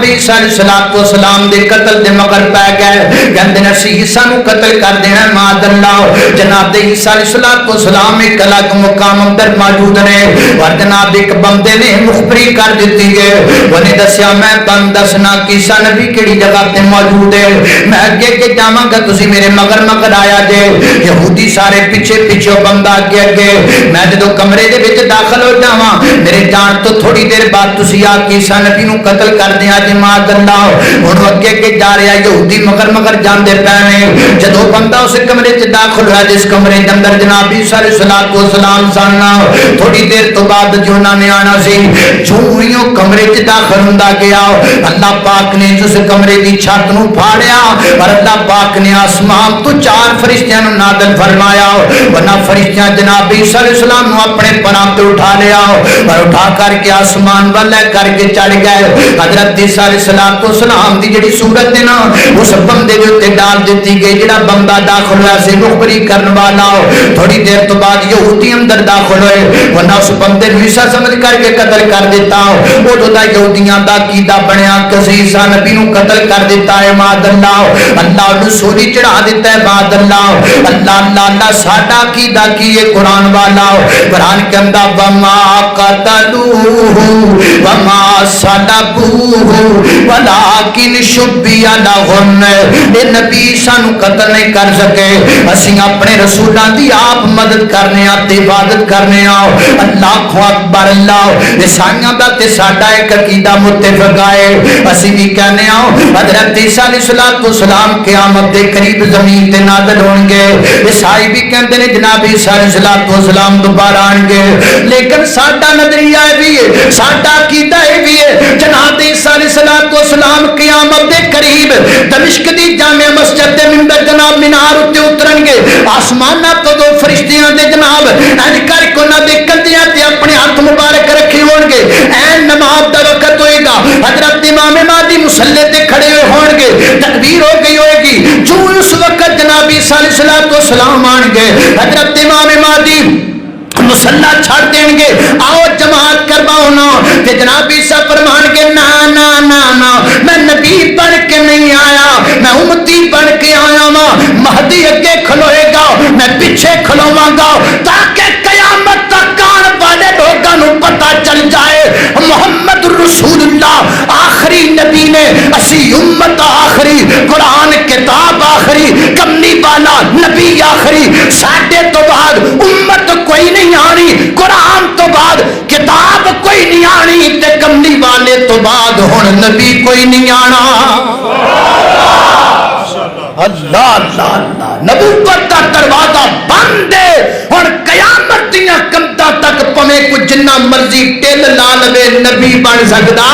عیسیٰ علیہ السلام دے قتل دے مگر پہ گئے کہندے نے اسی عیسیٰ نو قتل کر دینا معاذ اللہ جناب عیسیٰ علیہ السلام ایک الگ مقام اندر موجود نے اور جناب ایک بندے نے مخبری کر دیتی ہے انہیں دسیا میں تن دسنا کہ عیسیٰ نبی کیڑی جگہ تے موجود میں اگے کے جاواں گا تسی میرے مگر آیا جے یہودی سارے پیچھے بندہ اگے میں جدو کمرے دے وچ داخل ہو جاواں میرے جان تو تھوڑی دیر بعد تسی آ کے عیسیٰ نبی نو قتل کر دیا جے معاذ اللہ ہن اگے کے جا رہا یہودی مگر جاندے پے نے جدو بندہ اس کمرے وچ داخل ہوا جس کمرے دے اندر جناب عیسیٰ علیہ السلام سننا تھوڑی دیر تو بعد جو انہاں نے آنا سی جو کمرے وچ داخل ہوندا گیا اللہ پاک نے اس کمرے دی چھت نو پھاڑیا اور اللہ پاک نے آسمان تو 4 فرشتیاں نازل فرمایا ورنہ فرشتیاں جناب عیسیٰ علیہ السلام نو اپنے پراں تے اٹھا لیا اور اٹھا کر کے آسمان والے کر کے چڑھ گئے. حضرت عیسیٰ علیہ السلام دی جڑی صورت ہے نا اس بندے دے اوتے ڈال دتی گئی جڑا بندہ داخل ہوا سی مخبری کرن والا. تھوڑی دیر تو بعد یہودی اندر داخل ہوئے ورنہ اس بندے نو عیسیٰ سمجھ کر کے قتل کر دیتا. اودوں دا یہودیاں دا عقیدہ بنیا کہ عیسیٰ نبی نو قتل کر دیتا ہے معاذ اللہ اللہ نو سولی چڑھا دیتا ہے معاذ اللہ اللہ اللہ اللہ ساڈا عقیدہ کی ہے قرآن والا قرآن کے اندر وما قتلوہ وما صلبوہ ولکن شبیہ لہم اے نبی سانو قتل نہیں کر سکے اسی اپنے رسولاں دی آپ مدد کرنے تے عبادت کرنے اللہ اکبر اللہ عیسائیاں دا تے ساڈا ایک عقیدہ متفق ہے اسی بھی کہنے حضرت عیسیٰ علیہ السلام قیامت دے قریب زمین تے نازل ہون گے. عیسائی بھی کہندے نے جناب عیسیٰ علیہ السلام دوبارہ آن گے لیکن ساڈا نظریہ بھی ہے ساڈا عقیدہ بھی ہے جناب عیسیٰ علیہ السلام قیامت دے قریب دمشق دی جامع مسجد دے منبر جناب مینار اتے اترن گے آسماناں تو 2 فرشتیاں دے جناب انج کر کے انہاں دے کندیاں تے اپنے ہاتھ مبارک رکھے ہون گے این نماز دا وقت ہوئے گا حضرت امام مہدی مصلی تے کھڑے ہوئے ہون گے تکبیر ہو گئی ہوئے گی جو اس وقت جناب عیسیٰ علیہ السلام آن گے حضرت امام مہدی مسلح چھڑ دیں گے آؤ جماعت کرواؤ نا تے جناب عیسیٰ فرمان گے نا نا نا نا میں نبی بن کے نہیں آیا میں امتی بن کے آیا ہوں مہدی اگے کھلوئے گا میں پیچھے کھلواں گا تاکہ قیامت تک آنے والے لوگوں کو پتہ چل جائے محمد رسول اللہ آخری نبی نے اسی امت آخری قرآن کتاب آخری کملی والا نبی آخری ساڈے تو بعد امت کوئی نہیں آنی قرآن تو بعد کتاب کوئی نہیں آنی تے کملی والے تو بعد ہن نبی کوئی نہیں آنا. اللہ اللہ اللہ نبوت کا دروازہ بند ہے ہن قیامت دیاں قیامتاں تک پویں کوئی جنہ مرضی ٹل لا لوے نبی بن سکدا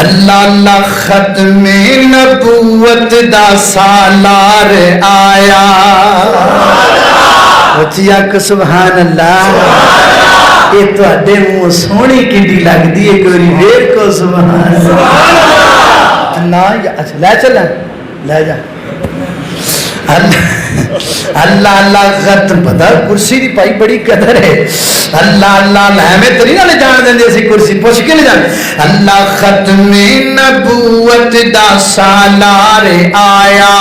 اللہ اللہ ختم نبوت دا سالار آیا اچھی آکھ سبحان اللہ یہ تو اڈے منہ سونی کڈی لگ دی ہے کوئی ویکھ کو سبحان اللہ نا اچھا لے چلا لے جا اللہ اللہ ختم پتہ کرسی دی پائی بڑی قدر ہے اللہ اللہ لہمیں تو نہیں نہ جان دیں دے سی کرسی پوچھ کے نہیں جان اللہ ختم نبوت دا سالار آیا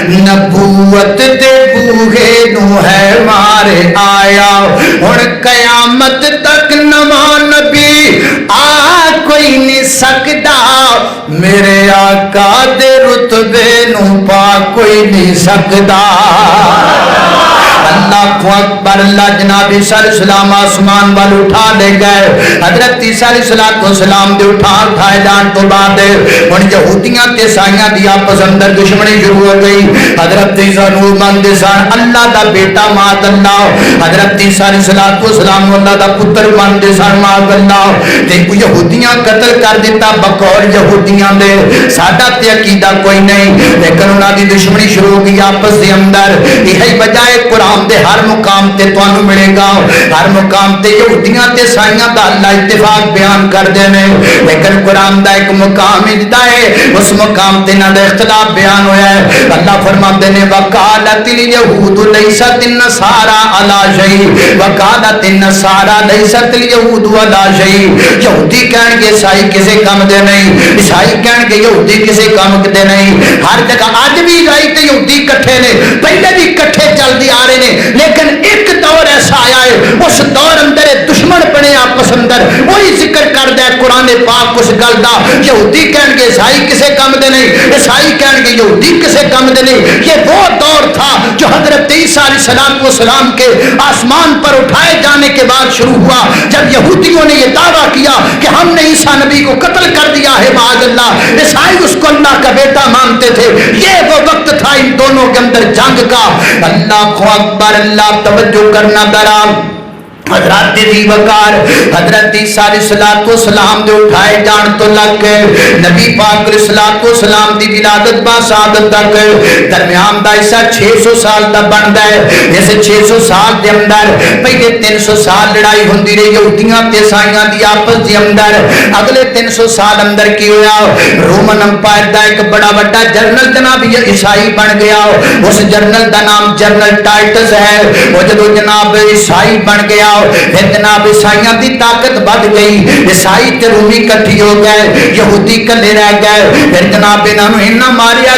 نبوت دے بوہے نو ہے مارے آیا اور قیامت تک نواں نبی آ کوئی نہیں سکدا میرے آقا دے رتبے نو پا کوئی نہیں سکدا اللہ اکبر اللہ جناب عیسیٰ علیہ السلام آسمان وال اٹھا لے گئے حضرت عیسیٰ علیہ السلام دے اٹھائے جان تو بعد ہن یہودیاں تے عیسائیاں دی آپس اندر دشمنی شروع ہو گئی حضرت عیسیٰ نو مانتے سن اللہ دا بیٹا معاذ اللہ حضرت عیسیٰ علیہ السلام اللہ دا پتر مانتے سن معاذ اللہ تے یہودیاں قتل کر دیتا بقول یہودیاں دے ساڈا تے عقیدہ کوئی نہیں لیکن انہاں دی دشمنی شروع ہو گئی آپس دے اندر یہی وجہ ہے قرآن دے ہر مقام تے تانوں ملے گا ہر مقام تے یہودیاں تے عیسائیاں دا اللہ اتفاق بیان کر دے نے لیکن قرآن دا ایک مقام اجدا ہے اس مقام تے نہ دا اختلاف بیان ہویا ہے اللہ فرماتے نے وقالت الیہود لیست النصارى علی شیء وقالت النصارى لیست الیہود علی شیء یہودی کہن گے عیسائی کسے کام دے نہیں عیسائی کہن گے یہودی کسے کام دے نہیں ہر جگہ اج بھی عیسائی تے یہودی اکٹھے نے پہلے بھی اکٹھے چلدی آ رہے ہیں لیکن ایک دور ایسا آیا ہے اس دور اندر دشمن بنے آپس اندر وہی ذکر کر دے قرآن پاک اس گل دا یہودی کہن گے عیسائی کسے کام دے نہیں عیسائی کہن گے یہودی کسے کام دے نہیں یہ وہ دور تھا جو حضرت عیسیٰ علیہ السلام کے آسمان پر اٹھائے جانے کے بعد شروع ہوا جب یہودیوں نے یہ دعویٰ کیا کہ ہم نے عیسیٰ نبی کو قتل کر دیا ہے معاذ اللہ عیسائی اس کو اللہ کا بیٹا مانتے تھے یہ وہ وقت تھا ان دونوں کے اندر جنگ کا اللہ اکبر اللہ توجہ کرنا ذرا حضرت ذی وقار حضرت عیسیٰ علیہ السلام دے اٹھائے جان تو لگ نبی پاک علیہ السلام دی ولادت با شہادت تک درمیان دا حصہ 600 سال دا بندا ہے. اس 600 سال دے اندر پہلے 300 سال لڑائی ہوندی رہی یہودیاں تے عیسائیاں دی آپس دے اندر. اگلے 300 سال اندر کی ہویا رومن امپائر دا ایک بڑا بڑا جنرل جناب عیسائی بن گیا. اس جنرل دا نام جنرل ٹائٹس ہے. وہ جدو جناب عیسائی بن گیا پھر جناب عیسائیاں دی طاقت بڑھ گئی. عیسائی تے رومی کٹھی ہو گئے یہودی کلے رہ گئے. پھر جناب انہاں ماریا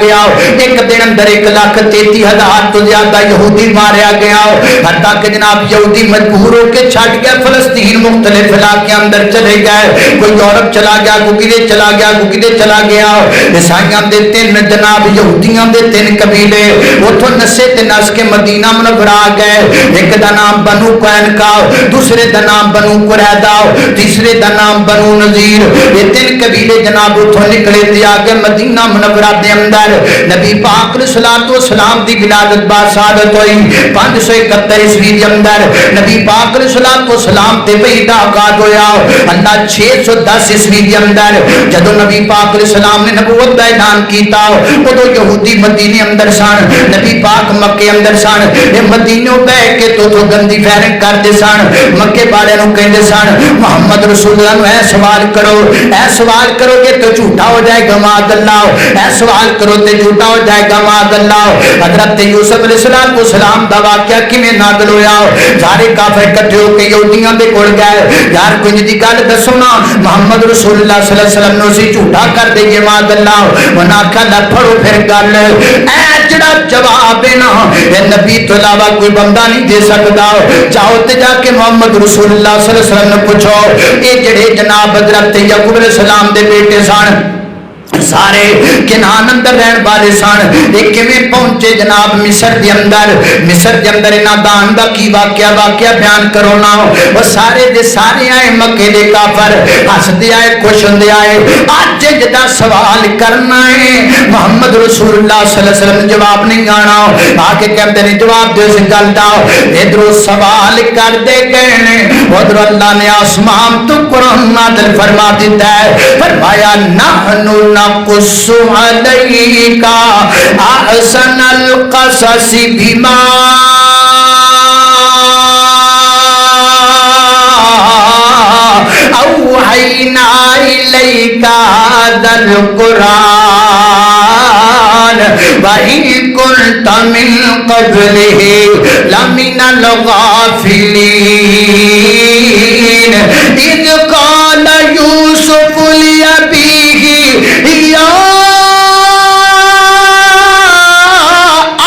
گیا. ایک دن اندر 1,33,000 تو زیادہ یہودی ماریا گیا. حتیٰ کہ جناب یہودی مجبور ہو کے چھٹ گئے فلسطین مختلف علاقے اندر چلے گئے. کوئی یورپ چلا گیا کوئی کدے چلا گیا کوئی کدے چلا گیا. عیسائیاں دے 3 جناب یہودیاں دے 3 قبیلے اتھوں نسے تے نس کے مدینہ منورہ آ گئے. ایک دا نام بنو قینقاع دوسرے دا نام بنو قریظہ تیسرے دا نام بنو نذیر. یہ 3 قبیلے جناب اتھوں نکلے تے آ کے مدینہ منورہ دے اندر نبی پاک علیہ السلام دی ولادت با شہادت ہوئی 571 عیسوی دے اندر. نبی پاک علیہ السلام تے وحی دا آغاز ہویا. اللہ 610 عیسوی دے اندر جدو نبی پاک علیہ السلام نے نبوت دا اعلان کیتا ادو یہودی مدینے اندر سن نبی پاک مکے اندر سن. یہ مدینوں بیٹھ کے تو گندی فیرنگ کرتے سن. مکے والے نو کہندے سن محمد رسول اللہ نو اے سوال کرو کہ تو جھوٹا ہو جائے گا معاذ اللہ. اے سوال کرو تے جھوٹا ہو جائے گا معاذ اللہ. حضرت یوسف علیہ السلام دا واقعہ کیویں نازل ہویا. سارے کافر اکٹھے ہو کے یہودیاں دے کول گئے یار کوئی دی گل دسو نا محمد رسول اللہ صلی اللہ علیہ وسلم نو سی جھوٹا کر دئیے معاذ اللہ. انہاں آکھیا لے پھڑو پھر گل اے جڑا جواب ہے نا اے نبی تو علاوہ کوئی بندہ نہیں دے سکدا. جاؤ تے جا کے محمد رسول اللہ صلی اللہ علیہ وسلم نے پوچھو اے جڑے جناب حضرت یعقوب علیہ السلام دے بیٹے سن سارے کنعان اندر رہن والے سن ایک کیویں پہنچے جناب مصر دے اندر انہاں دا اندہ کی واقعہ بیان کرو نا. وہ سارے دے سارے آئے مکے دے کافر ہسدے آئے خوش ہوندے آئے. اج جدا سوال کرنا ہے محمد رسول اللہ صلی اللہ علیہ وسلم جواب نہیں آنا. آ کے کہندے نے جواب دے اس گل دا. ادھر سوال کر دے گئے نے ادھر اللہ نے آسمان تو قرآن نازل فرما دیتا ہے. فرمایا نحنو نقص علیک احسن القصص بما اوحینا الیک ذا القرآن وَإِن كُنْتَ مِن قَبْلِهِ لَمِنَ الْغَافِلِينَ إِذْ قَالَ يُوسُفُ لِأَبِيهِ يَا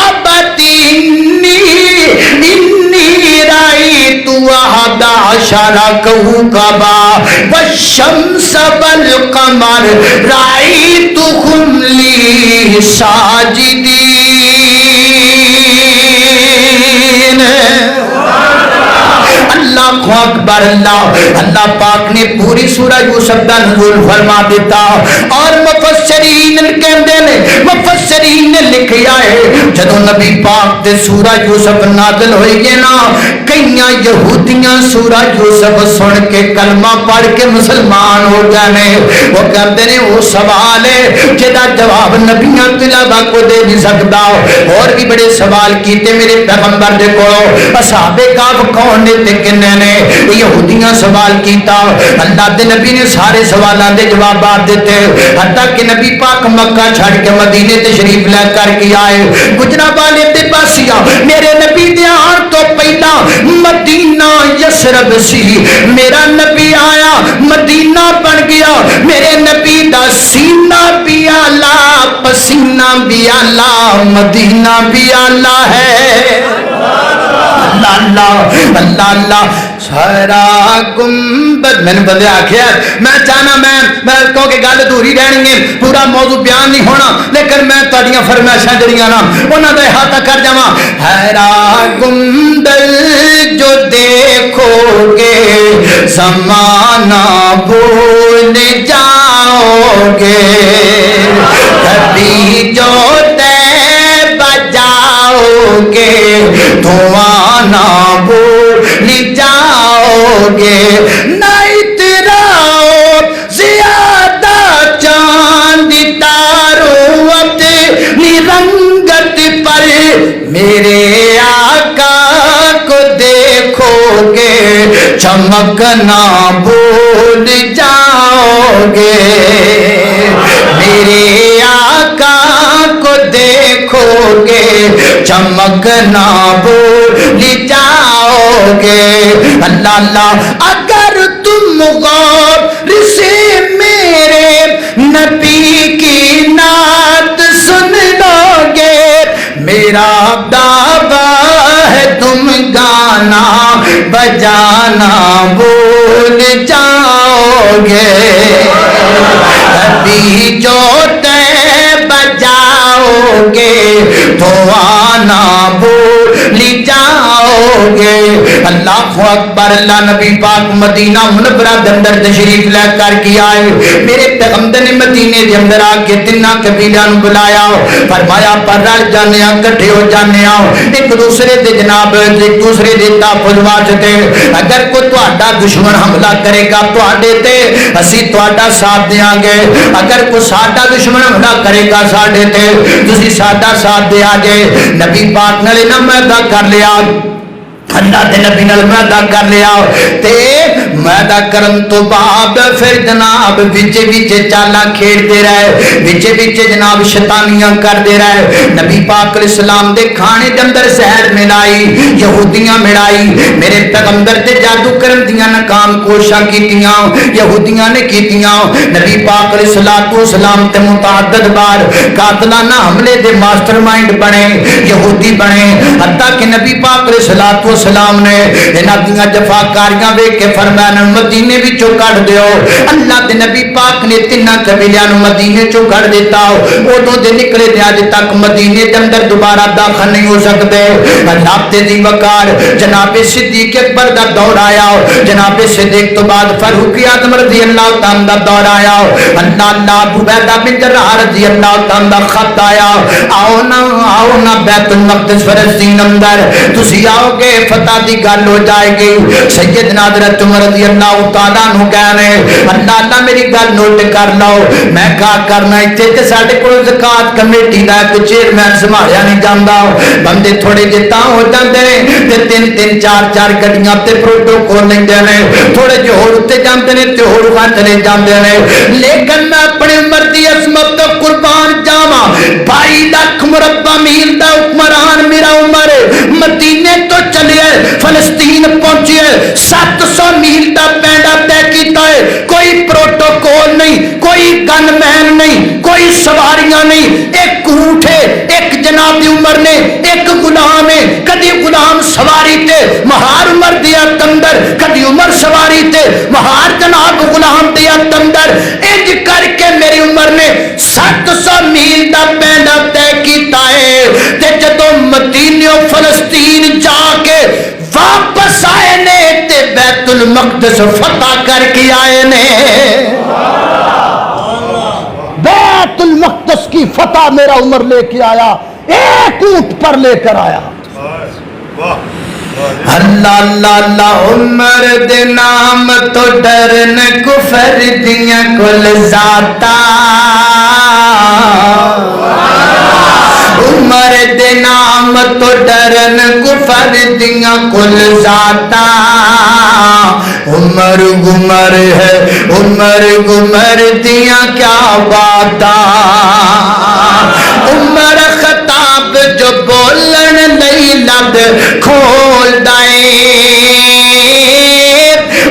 أَبَتِ إِنِّي رَأَيْتُ أَحَدَ عَشَرَ كَوْكَبًا وَالشَّمْسَ وَالْقَمَرَ رَأَيْتُهُمْ لِي ساجدین. اللہ اکبر. اللہ پاک نے پوری سورہ یوسف دا نزول فرما دیتا اور مفسرین نے لکھیا ہے جدو نبی پاک تے سورہ یوسف نازل ہوئی ہے نا کئیاں یہودیاں سورہ یوسف سن کے کلمہ پڑھ کے مسلمان ہو جانے. وہ کہتے ہیں وہ سوال ہے جدا جواب نبیاں تلاوہ کو دے نہیں سکتا. اور بھی بڑے سوال کیتے میرے پیغمبر دے کو اصحاب کہف کون نے تے کنے نے یہودیاں سوال کیتا. اللہ دے نبی نے سارے سوالاں دے جوابات دیتے حتیٰ کہ نبی پاک مکہ چھڑ کے مدینے تشریف لے کر کے آئے. گجرا والے تے پاسیاں میرے نبی دے آن تو پہلا مدینہ یسرب سی. میرا نبی آیا مدینہ بن گیا. میرے نبی دا سینہ بھی آلہ پسینہ بھی آلہ مدینہ بھی آلہ ہے. اللہ اللہ اللہ سارا گنبد میں نے بندے آکھیا میں چاہنا میں کہوں کہ گل ادھوری رہنی ہے پورا موضوع بیان نہیں ہونا لیکن میں تہاڈیاں فرمائشاں جڑیاں نا انہاں دا احاطہ کر جاواں. ہیرا گنبد جو دیکھو گے زمانہ بھول جاؤ گے کبھی جو تے بجاؤ گے دھواں نہ بھول گے نہ اتراؤ زیادہ چاند تاروں اپنی رنگت پر میرے آقا کو دیکھو گے چمکنا بھول جاؤ گے میرے آقا کو دیکھو گے چمکنا بھول جاؤ گے اللہ اللہ اگر تم غور سے میرے نبی کی نعت سن لو گے میرا دعویٰ ہے تم گانا بجانا بھول جاؤ گے ابھی جو بجاؤ گے تو آنا بھول جاؤ گے اللہ اکبر اللہ نبی پاک مدینہ منورہ دے اندر تشریف لے کر کے آئے میرے پیغمبر نے مدینے دے اندر آ کے تیناں قبیلیاں نوں بلایا فرمایا پر رل جانے اکٹھے ہو جانے ایک دوسرے دے جناب ایک دوسرے دے تحفظ واسطے اگر کوئی تہاڈا دشمن حملہ کرے گا تہاڈے تے اسی تہاڈا ساتھ دیاں گے اگر کوئی ساڈا دشمن حملہ کرے گا ساڈے تے تسی ساڈا ساتھ دیا جے نبی پاک نے نہ معاہدہ کر لیا اللہ دے نبی نال معاہدہ کر لیا تے معاہدہ کرن تو بعد پھر جناب وچ وچ چالاں کھیڈتے رہے وچ وچ جناب شیطانیاں کردے رہے نبی پاک علیہ السلام دے کھانے دے اندر زہر ملائی یہودیاں ملائی میرے پیغمبر تے جادو کرن دیاں ناکام کوششاں کیتیاں یہودیاں نے کیتیاں نبی پاک علیہ السلام تے متعدد بار قاتلانہ حملے دے ماسٹر مائنڈ بنے یہودی بنے حتیٰ کہ نبی پاک علیہ السلام نے انہاں دیاں جفاکاریاں ویکھ کے فرمایا مدینے وچوں کڈ دیو اللہ دے نبی پاک نے تیناں قبیلیاں نوں مدینے چوں کڈ دیتا اودوں دے نکلے تے اج تک مدینے دے اندر دوبارہ داخل نہیں ہو سکدے اللہ تے دی وقار جناب صدیق اکبر دا دور آیا جناب صدیق تو بعد فاروق اعظم رضی اللہ تعالی دا دور آیا اللہ ابو عبیدہ بن جراح رضی اللہ تعالی دا خط آیا آؤ نا بیت المقدس فلسطین اندر تسی آؤ گے فتح دی گل ہو جائے گی سیدنا حضرت عمر رضی اللہ تعالیٰ عنہ کہنے اللہ میری گل نوٹ کر لو میں کہا کرنا اتنے تے ساڈے کول زکات کمیٹی دا کوئی چیئرمین سنبھالیا نہیں جاندا بندے تھوڑے جے تاں ہو جاندے نے تے تین چار گڈیاں تے پروٹوکول لیندے نے تھوڑے جو ہور تے جاندے نے تے ہور وہاں چلے جاندے نے لیکن میں اپنی عمر دی عظمت تو قربان جاواں 22 لاکھ مربع میل دا حکمران میرا عمر مدینے تو چلے فلسطین پہنچے 700 میل دا پینڈا طے کیتا ہے کوئی پروٹوکول نہیں کوئی گن مین نہیں کوئی سواریاں نہیں ایک اونٹ ہے ایک جناب عمر نے ایک غلام ہے کدی غلام سواری تے مہار عمر دیا تندر کدی عمر سواری تے مہار جناب غلام دیا تندر انج کر کے میری عمر نے 700 میل دا پینڈا طے کیتا ہے تے جدوں مدینہ فلسطین جا کے واپس آئے نے تے بیت المقدس فتح کر کے آئے نے بیت المقدس کی فتح میرا عمر لے کے آیا ایک اونٹ پر لے کر آیا اللہ اللہ اللہ عمر دے نام تو ڈرن کفر دیاں کل ذاتا عمر دے نام تو ڈرن کفر دیاں کل ذاتا عمر گمر ہے عمر گمر دیاں کیا باتا عمر خطاب جو بولن لئی لب کھول دائیں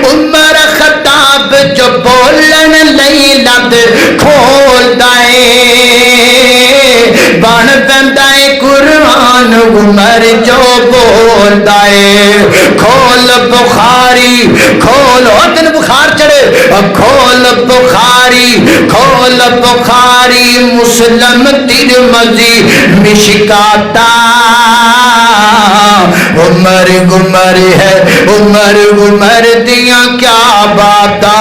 عمر خطاب جو بولن لئی لب کھول دائیں بن بندائے قرآن عمر جو بول دائے کھول بخاری کھول دن بخار چڑھے کھول بخاری مسلم ترمذی مشکاتا عمر گمر ہے عمر گمر دیاں کیا باتا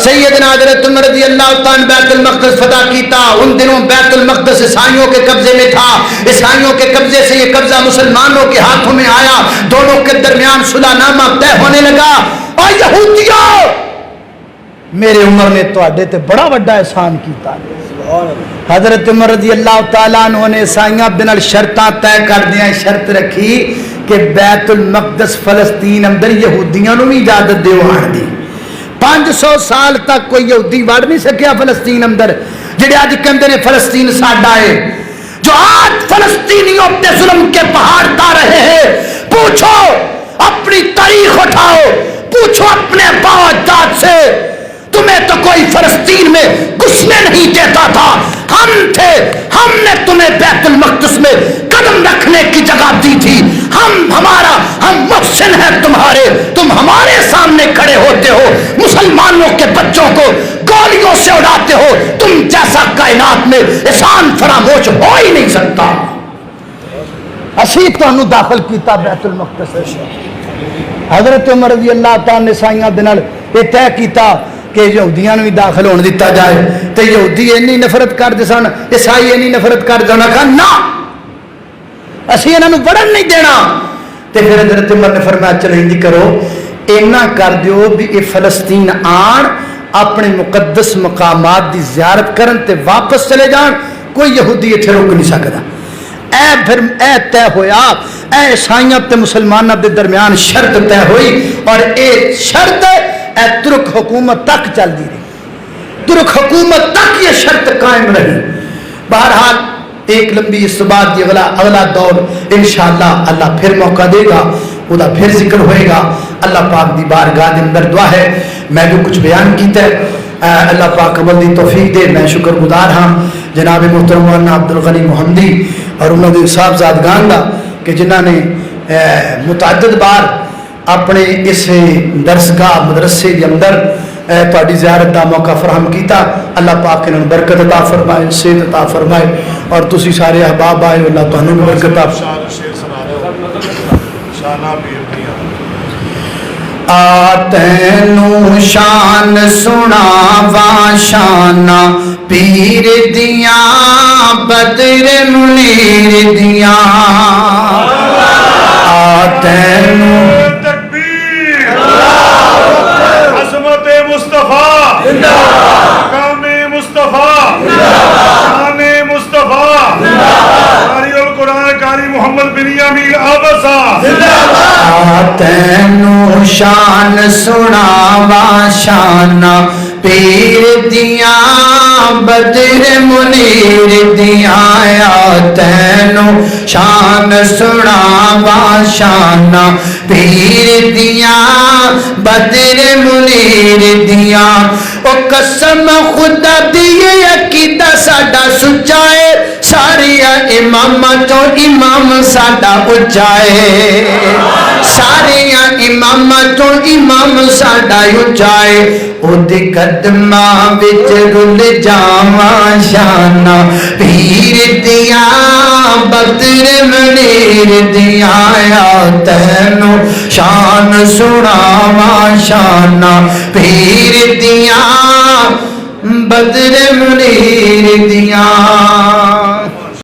سیدنا حضرت عمر رضی اللہ تعالیٰ بیت المقدس فتح کیتا. ان دنوں بیت المقدس عیسائیوں کے قبضے میں تھا. عیسائیوں کے قبضے سے یہ قبضہ مسلمانوں کے ہاتھوں میں آیا. دونوں کے درمیان صلح نامہ طے ہونے لگا. اور یہودیوں، میرے عمر نے تواڈے تے بڑا بڑا احسان کیتا. حضرت عمر رضی اللہ تعالیٰ عنہ نے عیسائیاں دے نال شرطاں طے کر دیاں. شرط رکھی کہ بیت المقدس فلسطین اندر یہودیاں نوں بھی اجازت دیو آن دی. 500 سال تک کوئی یہودی وڑ نہیں سکیا فلسطین اندر. جڑے اج کہندے نے فلسطین ساڈا ہے، جو آج فلسطینیوں پہ ظلم کے پہاڑ تا رہے ہیں، پوچھو اپنی تاریخ اٹھاؤ، پوچھو اپنے باپ اجداد سے، تمہیں تو کوئی فلسطین میں گھسنے نہیں دیتا تھا. ہم تھے، ہم نے تمہیں بیت المقدس میں قدم رکھنے کی جگہ دی تھی. ہم محسن ہیں تمہارے، تم ہمارے سامنے کھڑے ہوتے ہو، مسلمانوں کے بچوں کو گولیوں سے اڑاتے ہو. تم جیسا کائنات میں احسان فراموش ہو ہی نہیں سکتا. اسی تو داخل کیتا بیت المقدس. حضرت عمر رضی اللہ تعالیٰ نے عیسائیاں دے نال یہ طے کیتا کہ یہودیاں نوں بھی داخل ہونے دیتا جائے. تے یہودی اینی نفرت کرتے سن، عیسائی اینی نفرت کرتے سن، کہا نہ اسی انہاں نوں وڑن نہیں دینا. تے پھر حضرت عمر نے فرمایا چلو انج کرو، اینا کر دیو بھی اے فلسطین آن، اپنے مقدس مقامات دی زیارت کرن تے واپس چلے جان. کوئی یہودی اتنے روک نہیں سکتا. پھر اے طے ہویا، اے عیسائیاں تے مسلمانوں دے درمیان شرط طے ہوئی. اور اے شرط اے ترک حکومت تک چل دی رہی. ترک حکومت تک یہ شرط قائم رہی. بہرحال ایک لمبی اس بات کی اگلا دور انشاءاللہ اللہ پھر موقع دے گا، وہ پھر ذکر ہوئے گا. اللہ پاک دی بارگاہ دے اندر دعا ہے میں جو کچھ بیان کیتا ہے اللہ پاک عمل دی توفیق دے. میں شکر گزار ہاں جناب محترم مولانا عبدالغنی محمدی اور انہوں نے صاحبزادگان دا کہ جنہاں نے متعدد بار اپنے اس درسگاہ مدرسے کے اندر تہاڈی زیارت دا موقع فراہم کیتا. اللہ پاک انہوں نے برکت عطا فرمائے، صحت عطا فرمائے، اور تسی سارے احباب آئے اللہ تانوں بھی برکت عطا تینوں شان سناواں شاناں پیر دیاں بدر منیر دیاں. تینوں
عظمت مصطفیٰ، مقام مصطفیٰ، شان مصطفیٰ، قاری القرآن قاری محمد بنیامین آبسا.
تینوں شان سناواں شاناں پیر دیاں بدر منیر دیاں. تینوں شان سناواں شاناں پیر دیاں بدر منیر دیاں. او قسم خدا دیے عقیدہ ساڈا سچا ہے، ساریا امام تو امام ساڈا اچا ہے، ساریا امام تو امام ساڈا اچا ہے. او دے قدماں وچ رل جاواں شاناں پیر دیاں بدر منیر دیاں. تینوں شان سناواں شاناں پیر دیاں بدر منیر دیاں.